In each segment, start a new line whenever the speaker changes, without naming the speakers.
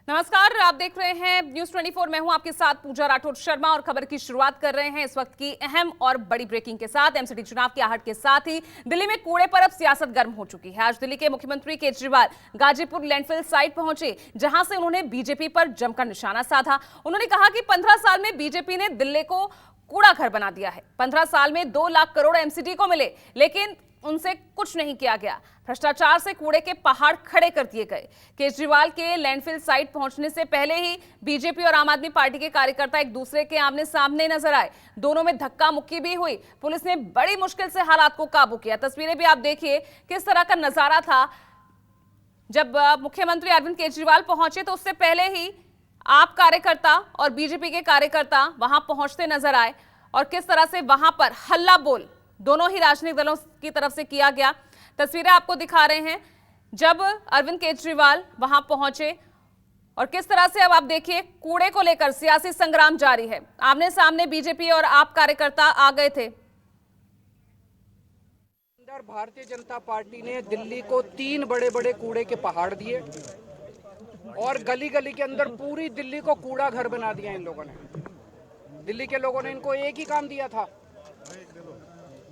नमस्कार, आप देख रहे हैं न्यूज 24। मैं हूं आपके साथ पूजा राठौर शर्मा और खबर की शुरुआत कर रहे हैं इस वक्त की अहम और बड़ी ब्रेकिंग के साथ। एमसीडी चुनाव की आहट के साथ ही दिल्ली में कूड़े पर अब सियासत गर्म हो चुकी है। आज दिल्ली के मुख्यमंत्री केजरीवाल गाजीपुर लैंडफिल साइट पहुंचे, जहां से उन्होंने बीजेपी पर जमकर निशाना साधा। उन्होंने कहा कि 15 साल में बीजेपी ने दिल्ली को कूड़ा घर बना दिया है। 15 साल में 2 लाख करोड़ एमसीडी को मिले, लेकिन उनसे कुछ नहीं किया गया। भ्रष्टाचार से कूड़े के पहाड़ खड़े कर दिए गए। केजरीवाल के लैंडफिल साइट पहुंचने से पहले ही बीजेपी और आम आदमी पार्टी के कार्यकर्ता एक दूसरे के आमने सामने नजर आए। दोनों में धक्का मुक्की भी हुई। पुलिस ने बड़ी मुश्किल से हालात को काबू किया। तस्वीरें भी आप देखिए किस तरह का नजारा था। जब मुख्यमंत्री अरविंद केजरीवाल पहुंचे तो उससे पहले ही आप कार्यकर्ता और बीजेपी के कार्यकर्ता वहां पहुंचते नजर आए और किस तरह से वहां पर हल्ला बोल दोनों ही राजनीतिक दलों की तरफ से किया गया। तस्वीरें आपको दिखा रहे हैं जब अरविंद केजरीवाल वहां पहुंचे और किस तरह से अब आप देखिए कूड़े को लेकर सियासी संग्राम जारी है। आमने सामने बीजेपी और आप कार्यकर्ता आ गए थे।
भारतीय जनता पार्टी ने दिल्ली को 3 बड़े बड़े कूड़े के पहाड़ दिए और गली गली के अंदर पूरी दिल्ली को कूड़ा घर बना दिया इन लोगों ने। दिल्ली के लोगों ने इनको एक ही काम दिया था,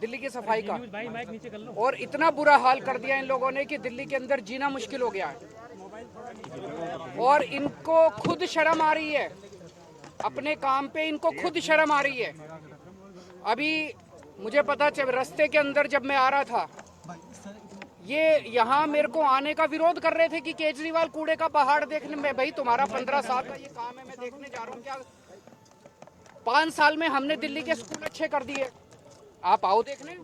दिल्ली की सफाई का, और इतना बुरा हाल कर दिया इन लोगों ने कि दिल्ली के अंदर जीना मुश्किल हो गया है। और इनको खुद शर्म आ रही है, अपने काम पे इनको खुद शर्म आ रही है। अभी मुझे पता चल, रास्ते के अंदर जब मैं आ रहा था, ये यहाँ मेरे को आने का विरोध कर रहे थे कि केजरीवाल कूड़े का पहाड़ देखने में। भाई तुम्हारा 15 साल का ये काम है, मैं देखने जा रहा हूँ। क्या 5 साल में हमने दिल्ली के स्कूल अच्छे कर दिए, आप आओ देखने।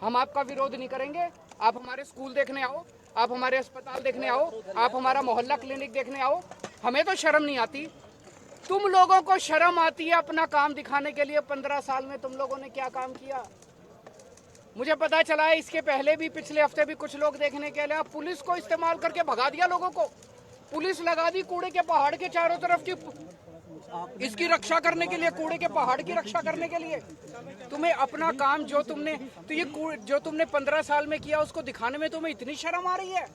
हम आपका विरोध नहीं करेंगे। आप हमारे स्कूल देखने आओ, आप हमारे अस्पताल देखने आओ, आप हमारा मोहल्ला क्लिनिक देखने आओ। हमें तो शर्म नहीं आती, तुम लोगों को शर्म आती है अपना काम दिखाने के लिए। 15 साल में तुम लोगों ने क्या काम किया? मुझे पता चला है इसके पहले भी, पिछले हफ्ते भी कुछ लोग देखने के लिए पुलिस को इस्तेमाल करके भगा दिया लोगों को। पुलिस लगा दी कूड़े के पहाड़ के चारों तरफ की, इसकी रक्षा करने के लिए, कूड़े के पहाड़ की रक्षा करने के लिए। तुम्हें अपना काम जो तुमने, तो ये जो तुमने 15 साल में किया उसको दिखाने में तुम्हें इतनी शर्म आ रही है?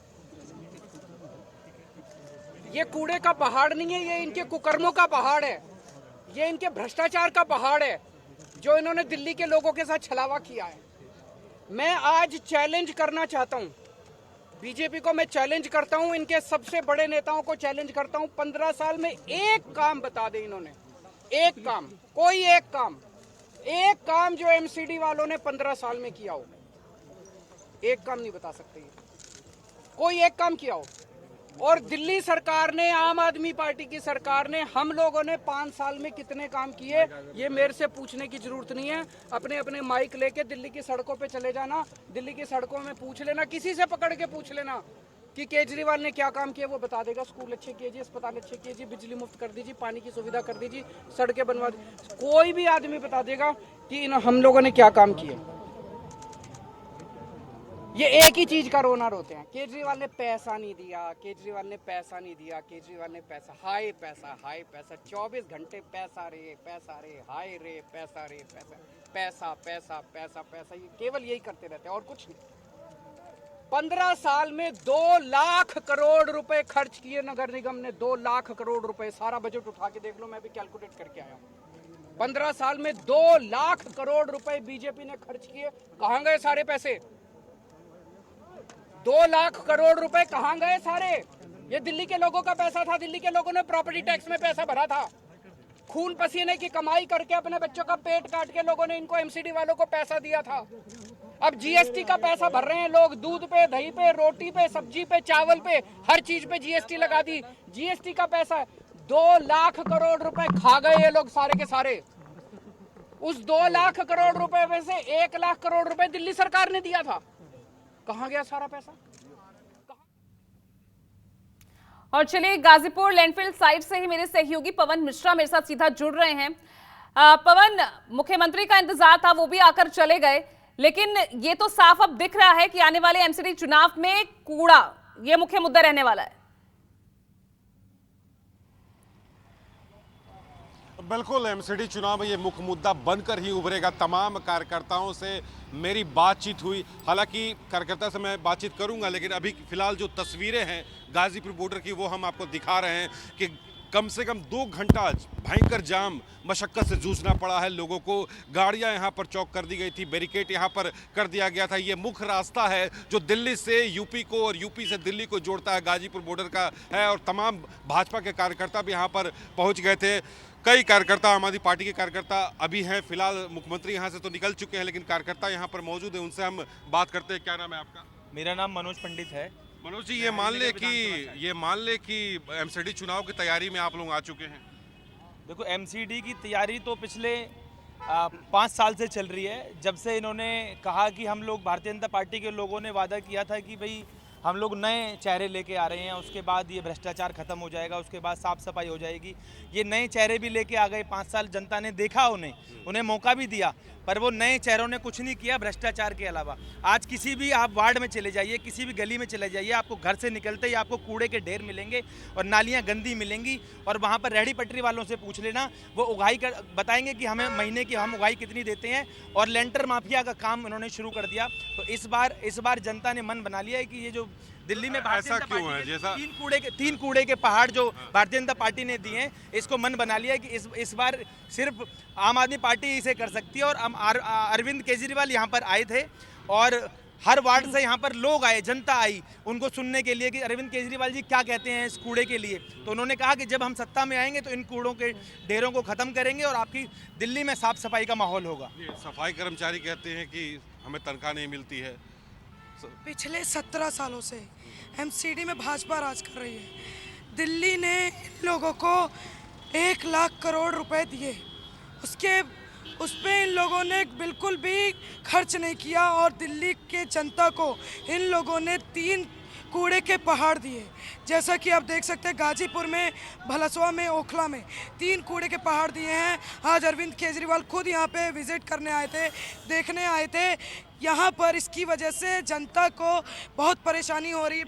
ये कूड़े का पहाड़ नहीं है, ये इनके कुकर्मों का पहाड़ है, ये इनके भ्रष्टाचार का पहाड़ है जो इन्होंने दिल्ली के लोगों के साथ छलावा किया है। मैं आज चैलेंज करना चाहता हूं बीजेपी को, मैं चैलेंज करता हूं, इनके सबसे बड़े नेताओं को चैलेंज करता हूं। 15 साल में एक काम बता दे इन्होंने, एक काम, कोई एक काम जो एमसीडी वालों ने 15 साल में किया हो। एक काम नहीं बता सकते, कोई एक काम किया हो। और दिल्ली सरकार ने, आम आदमी पार्टी की सरकार ने, हम लोगों ने 5 साल में कितने काम किए, ये मेरे से पूछने की जरूरत नहीं है। अपने अपने माइक लेके दिल्ली की सड़कों पे चले जाना, दिल्ली की सड़कों में पूछ लेना, किसी से पकड़ के पूछ लेना कि केजरीवाल ने क्या काम किया, वो बता देगा। स्कूल अच्छे कीजिए, अस्पताल अच्छे कीजिए, बिजली मुफ्त कर दीजिए, पानी की सुविधा कर दीजिए, सड़कें बनवा दीजिए, कोई भी आदमी बता देगा कि हम लोगों ने क्या काम किए। ये एक ही चीज का रोना रोते हैं, केजरीवाल ने पैसा नहीं दिया, केजरीवाल ने पैसा नहीं दिया, केजरीवाल ने पैसा, हाय पैसा, हाय पैसा, 24 घंटे पैसा रे, हाय रे, पैसा रे, पैसा, पैसा, पैसा, पैसा, ये केवल यही करते रहते हैं और कुछ नहीं। 15 साल में 2 लाख करोड़ रुपए खर्च किए नगर निगम ने, 2 लाख करोड़ रुपए। सारा बजट उठा के देख लो, मैं भी कैलकुलेट करके आया हूँ। 15 साल में 2 लाख करोड़ रुपए बीजेपी ने खर्च किए। कहां गए सारे पैसे? 2 लाख करोड़ रुपए कहां गए सारे? ये दिल्ली के लोगों का पैसा था, दिल्ली के लोगों ने प्रॉपर्टी टैक्स में पैसा भरा था, खून पसीने की कमाई करके अपने बच्चों का पेट काट के लोगों ने इनको एमसीडी वालों को पैसा दिया था। अब जीएसटी का पैसा भर रहे हैं लोग, दूध पे, दही पे, रोटी पे, सब्जी पे, चावल पे, हर चीज पे जीएसटी लगा दी। जीएसटी का पैसा 2 लाख करोड़ रुपए खा गए ये लोग सारे के सारे। उस 2 लाख करोड़ रुपए में से 1 लाख करोड़ रुपए दिल्ली सरकार ने दिया था। कहां गया सारा पैसा?
और चलिए, गाजीपुर लैंडफिल साइट से ही मेरे सहयोगी पवन मिश्रा मेरे साथ सीधा जुड़ रहे हैं। पवन, मुख्यमंत्री का इंतजार था, वो भी आकर चले गए, लेकिन ये तो साफ अब दिख रहा है कि आने वाले एमसीडी चुनाव में कूड़ा ये मुख्य मुद्दा रहने वाला है।
बिल्कुल एमसीडी चुनाव में ये मुख्य मुद्दा बनकर ही उभरेगा। तमाम कार्यकर्ताओं से मेरी बातचीत हुई, हालांकि कार्यकर्ता से मैं बातचीत करूंगा, लेकिन अभी फिलहाल जो तस्वीरें हैं गाजीपुर बॉर्डर की वो हम आपको दिखा रहे हैं कि कम से कम 2 घंटा भयंकर जाम मशक्कत से जूझना पड़ा है लोगों को। गाड़ियां यहां पर चौक कर दी गई थी, बैरिकेड यहां पर कर दिया गया था। ये मुख्य रास्ता है जो दिल्ली से यूपी को और यूपी से दिल्ली को जोड़ता है, गाजीपुर बॉर्डर का है। और तमाम भाजपा के कार्यकर्ता भी यहां पर पहुंच गए थे। कई कार्यकर्ता, आम आदमी पार्टी के कार्यकर्ता अभी हैं, फिलहाल मुख्यमंत्री यहाँ से तो निकल चुके हैं, लेकिन कार्यकर्ता यहाँ पर मौजूद हैं। उनसे हम बात करते हैं। क्या नाम है आपका?
मेरा नाम मनोज पंडित है।
मनोज जी, ये मान ले कि एमसीडी चुनाव की तैयारी में आप लोग आ चुके हैं।
देखो, एमसीडी की तैयारी तो पिछले 5 साल से चल रही है। जब से इन्होंने कहा कि हम लोग भारतीय जनता पार्टी के लोगों ने वादा किया था कि भाई हम लोग नए चेहरे लेके आ रहे हैं, उसके बाद ये भ्रष्टाचार खत्म हो जाएगा, उसके बाद साफ सफाई हो जाएगी। ये नए चेहरे भी लेके आ गए। 5 साल जनता ने देखा, उन्हें मौका भी दिया, पर वो नए चेहरों ने कुछ नहीं किया भ्रष्टाचार के अलावा। आज किसी भी आप वार्ड में चले जाइए, किसी भी गली में चले जाइए, आपको घर से निकलते ही आपको कूड़े के ढेर मिलेंगे और नालियाँ गंदी मिलेंगी। और वहाँ पर रेहड़ी पटरी वालों से पूछ लेना, वो उगाई कर बताएंगे कि हमें महीने की हम उगाई कितनी देते हैं। और लेंटर माफिया का काम उन्होंने शुरू कर दिया। तो इस बार जनता ने मन बना लिया है कि ये जो दिल्ली में
ऐसा क्यों है? जैसा
3 कूड़े के पहाड़ जो भारतीय जनता पार्टी ने दिए हैं, इसको मन बना लिया है कि इस बार सिर्फ आम आदमी पार्टी इसे कर सकती है। और अरविंद केजरीवाल यहाँ पर आए थे और हर वार्ड से यहाँ पर लोग आए, जनता आई उनको सुनने के लिए कि अरविंद केजरीवाल जी क्या कहते हैं इस कूड़े के लिए। तो उन्होंने कहा कि जब हम सत्ता में आएंगे तो इन कूड़ों के ढेरों को ख़त्म करेंगे और आपकी दिल्ली में साफ सफाई का माहौल होगा।
सफाई कर्मचारी कहते हैं कि हमें तनख्वाह नहीं मिलती है।
पिछले 17 सालों से एमसीडी में भाजपा राज कर रही है। दिल्ली ने इन लोगों को 1 लाख करोड़ रुपए दिए, उस पे इन लोगों ने बिल्कुल भी खर्च नहीं किया। और दिल्ली के जनता को इन लोगों ने 3 कूड़े के पहाड़ दिए। जैसा कि आप देख सकते हैं, गाजीपुर में, भलसवा में, ओखला में 3 कूड़े के पहाड़ दिए हैं। आज अरविंद केजरीवाल खुद यहाँ पे विजिट करने आए थे, देखने आए थे यहाँ पर। इसकी वजह से जनता को बहुत परेशानी हो रही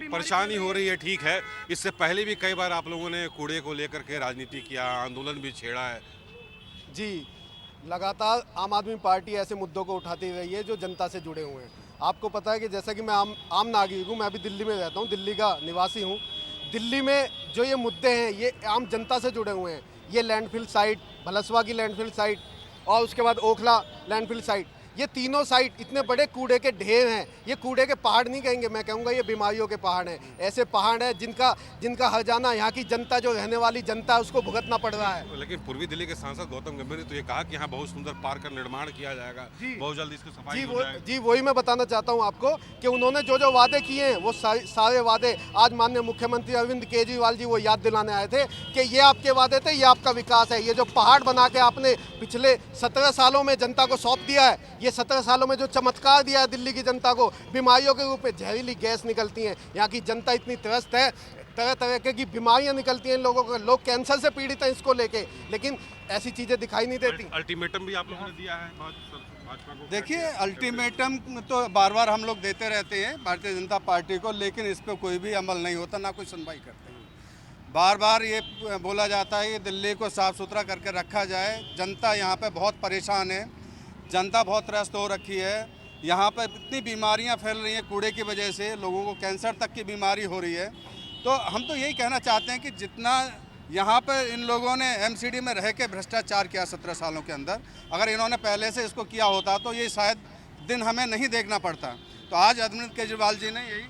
है।
ठीक है। इससे पहले भी कई बार आप लोगों ने कूड़े को लेकर के राजनीति किया, आंदोलन भी छेड़ा है।
जी, लगातार आम आदमी पार्टी ऐसे मुद्दों को उठाती रही है जो जनता से जुड़े हुए हैं। आपको पता है कि जैसा कि मैं आम नागरिक हूँ, मैं अभी दिल्ली में रहता हूँ, दिल्ली का निवासी हूँ। दिल्ली में जो ये मुद्दे हैं ये आम जनता से जुड़े हुए हैं। ये लैंडफिल साइट, भलसवा की लैंडफिल साइट और उसके बाद ओखला लैंडफिल साइट, ये तीनों साइट इतने बड़े कूड़े के ढेर हैं। ये कूड़े के पहाड़ नहीं कहेंगे, मैं कहूँगा ये बीमारियों के पहाड़ हैं। ऐसे पहाड़ हैं जिनका हर जाना यहाँ की जनता, जो रहने वाली जनता है, उसको भुगतना पड़ रहा है।
लेकिन पूर्वी दिल्ली के सांसद गौतम गंभीर ने तो ये कहा कि यहाँ बहुत सुंदर पार्क का निर्माण किया जाएगा, बहुत जल्द इसकी सफाई हो जाएगी।
जी, वही मैं बताना चाहता हूँ आपको कि उन्होंने जो वादे किए हैं वो सारे वादे आज माननीय मुख्यमंत्री अरविंद केजरीवाल जी वो याद दिलाने आए थे कि ये आपके वादे थे, ये आपका विकास है। ये जो पहाड़ बना के आपने पिछले 17 सालों में जनता को सौंप दिया है, ये 17 सालों में जो चमत्कार दिया है दिल्ली की जनता को, बीमारियों के रूप में जहरीली गैस निकलती हैं। यहाँ की जनता इतनी त्रस्त है, तरह तरह की बीमारियां निकलती हैं लोगों को, लोग कैंसर से पीड़ित हैं इसको लेके, लेकिन ऐसी चीज़ें दिखाई नहीं देती।
अल्टीमेटम भी आप लोगों ने दिया है भाजपा को।
देखिए, अल्टीमेटम तो बार बार हम लोग देते रहते हैं भारतीय जनता पार्टी को, लेकिन इस पर कोई भी अमल नहीं होता, ना कोई सुनवाई करते हैं। बार बार ये बोला जाता है कि दिल्ली को साफ़ सुथरा करके रखा जाए। जनता यहाँ पे बहुत परेशान है, जनता बहुत त्रस्त हो रखी है। यहाँ पर इतनी बीमारियाँ फैल रही हैं कूड़े की वजह से, लोगों को कैंसर तक की बीमारी हो रही है। तो हम तो यही कहना चाहते हैं कि जितना यहाँ पर इन लोगों ने एमसीडी में रह के भ्रष्टाचार किया 17 सालों के अंदर, अगर इन्होंने पहले से इसको किया होता तो ये शायद दिन हमें नहीं देखना पड़ता। तो आज अरविंद केजरीवाल जी ने यही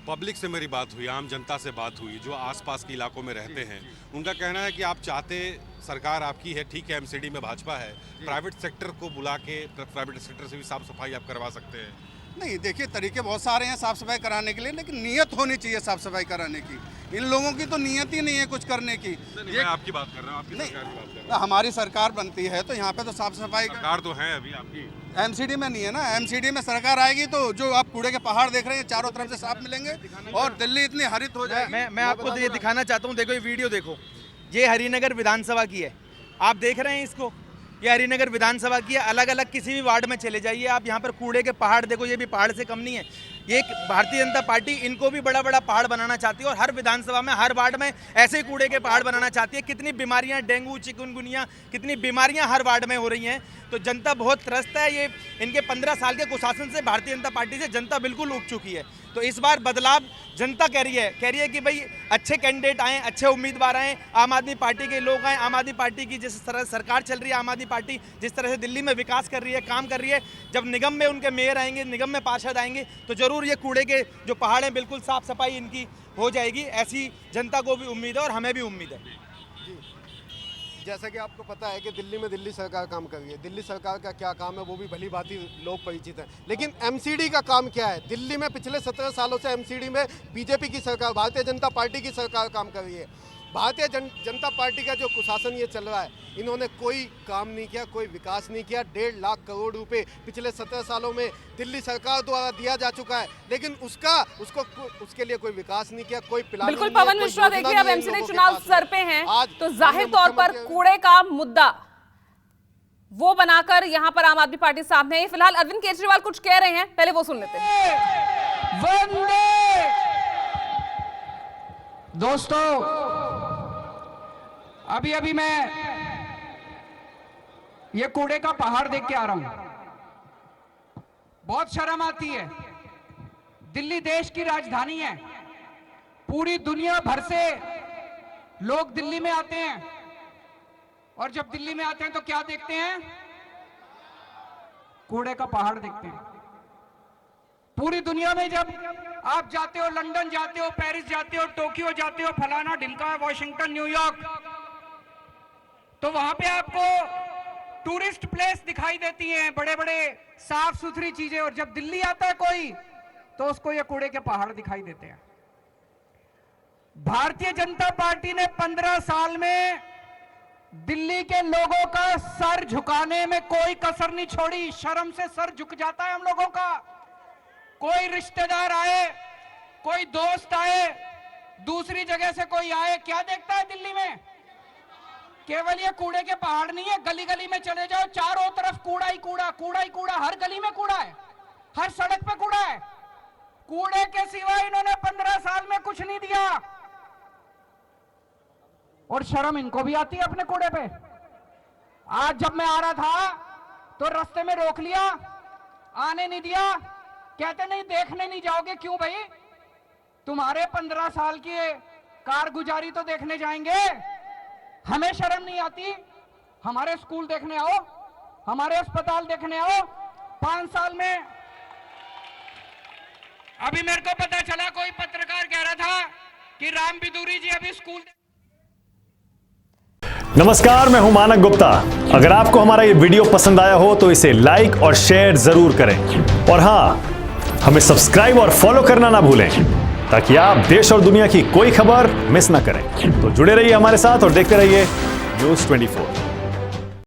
पब्लिक से मेरी बात हुई, आम जनता से बात हुई जो आसपास के इलाकों में रहते हैं। उनका कहना है कि आप चाहते, सरकार आपकी है, ठीक है, एमसीडी में भाजपा है, प्राइवेट सेक्टर को बुला के प्राइवेट सेक्टर से भी साफ सफाई आप करवा सकते हैं।
नहीं, देखिए, तरीके बहुत सारे हैं साफ़ सफाई कराने के लिए, लेकिन नीयत होनी चाहिए साफ़ सफाई कराने की। इन लोगों की तो नीयत ही नहीं है कुछ करने की।
मैं आपकी बात कर रहा हूँ, आपकी सरकार की बात कर रहा हूँ।
हमारी सरकार बनती है तो यहाँ पे तो साफ़ सफाई
सरकार तो है अभी आपकी,
एमसीडी में नहीं है ना। एमसीडी में सरकार आएगी तो जो आप कूड़े के पहाड़ देख रहे हैं चारों तरफ से साफ मिलेंगे और दिल्ली इतनी हरित हो जाएगी।
मैं आपको ये दिखाना चाहता हूँ। देखो, ये वीडियो देखो, ये हरिनगर विधानसभा की है, आप देख रहे हैं इसको। ये हरिनगर विधानसभा की है। अलग अलग किसी भी वार्ड में चले जाइए आप, यहाँ पर कूड़े के पहाड़ देखो, ये भी पहाड़ से कम नहीं है। ये भारतीय जनता पार्टी इनको भी बड़ा बड़ा पहाड़ बनाना चाहती है और हर विधानसभा में, हर वार्ड में ऐसे ही कूड़े के पहाड़ बनाना चाहती है। कितनी बीमारियां, डेंगू, चिकनगुनिया, कितनी बीमारियां हर वार्ड में हो रही हैं। तो जनता बहुत त्रस्त है। ये इनके 15 साल के कुशासन से भारतीय जनता पार्टी से जनता बिल्कुल ऊब चुकी है। तो इस बार बदलाव जनता कह रही है कि भाई अच्छे कैंडिडेट आएँ, अच्छे उम्मीदवार आएँ, आम आदमी पार्टी के लोग आएँ। आम आदमी पार्टी की जिस तरह सरकार चल रही है, आम आदमी पार्टी जिस तरह से दिल्ली में विकास कर रही है, काम कर रही है, जब निगम में उनके मेयर आएंगे, निगम में पार्षद आएंगे, तो जरूर ये कूड़े के जो पहाड़ हैं बिल्कुल साफ सफाई इनकी हो जाएगी। ऐसी जनता को भी उम्मीद है और हमें भी उम्मीद है।
जैसा कि आपको पता है कि दिल्ली में दिल्ली सरकार काम कर रही है। दिल्ली सरकार का क्या काम है वो भी भली भांति लोग परिचित हैं, लेकिन एमसीडी का काम क्या है? दिल्ली में पिछले 17 सालों से एमसीडी में बीजेपी की सरकार, भारतीय जनता पार्टी की सरकार काम कर रही है। भारतीय जनता पार्टी का जो कुशासन ये चल रहा है, इन्होंने कोई काम नहीं किया, कोई विकास नहीं किया। 1.5 लाख करोड़ रुपए पिछले 17 सालों में दिल्ली सरकार द्वारा दिया जा चुका है, लेकिन उसके लिए कोई विकास नहीं किया, कोई प्लान।
बिल्कुल पवन मिश्रा, देखिए अब एमसीडी चुनाव सर पे हैं, तो जाहिर तौर पर कूड़े का मुद्दा वो बनाकर यहां पर आम आदमी पार्टी सामने है। फिलहाल अरविंद केजरीवाल कुछ कह रहे हैं, पहले वो सुन लेते हैं।
दोस्तों, अभी मैं ये कूड़े का पहाड़ देख के आ रहा हूं। बहुत शर्म आती है। दिल्ली देश की राजधानी है। पूरी दुनिया भर से लोग दिल्ली में आते हैं, और जब दिल्ली में आते हैं तो क्या देखते हैं? कूड़े का पहाड़ देखते हैं। पूरी दुनिया में जब आप जाते हो, लंदन जाते हो, पेरिस जाते हो, टोक्यो जाते हो, फलाना ढिमका, वॉशिंगटन, न्यूयॉर्क, तो वहां पे आपको टूरिस्ट प्लेस दिखाई देती हैं, बड़े बड़े साफ सुथरी चीजें। और जब दिल्ली आता है कोई, तो उसको ये कूड़े के पहाड़ दिखाई देते हैं। भारतीय जनता पार्टी ने 15 साल में दिल्ली के लोगों का सर झुकाने में कोई कसर नहीं छोड़ी। शर्म से सर झुक जाता है हम लोगों का। कोई रिश्तेदार आए, कोई दोस्त आए, दूसरी जगह से कोई आए, क्या देखता है दिल्ली में? केवल ये कूड़े के पहाड़ नहीं है। गली गली में चले जाओ, चारों तरफ कूड़ा ही कूड़ा, कूड़ा ही कूड़ा। हर गली में कूड़ा है, हर सड़क पे कूड़ा है। कूड़े के सिवा इन्होंने 15 साल में कुछ नहीं दिया, और शर्म इनको भी आती है अपने कूड़े पे। आज जब मैं आ रहा था तो रास्ते में रोक लिया, आने नहीं दिया। कहते नहीं, देखने नहीं जाओगे। क्यों भाई? तुम्हारे 15 साल की कारगुजारी तो देखने जाएंगे। हमें शर्म नहीं आती? हमारे स्कूल देखने आओ, हमारे अस्पताल देखने आओ। 5 साल में अभी मेरे को पता चला, कोई पत्रकार कह रहा था कि राम बिदूरी जी अभी स्कूल।
नमस्कार, मैं हूं मानक गुप्ता। अगर आपको हमारा ये वीडियो पसंद आया हो तो इसे लाइक और शेयर जरूर करें, और हां, हमें सब्सक्राइब और फॉलो करना ना भूलें, ताकि आप देश और दुनिया की कोई खबर मिस ना करें। तो जुड़े रहिए हमारे साथ और देखते रहिए News 24।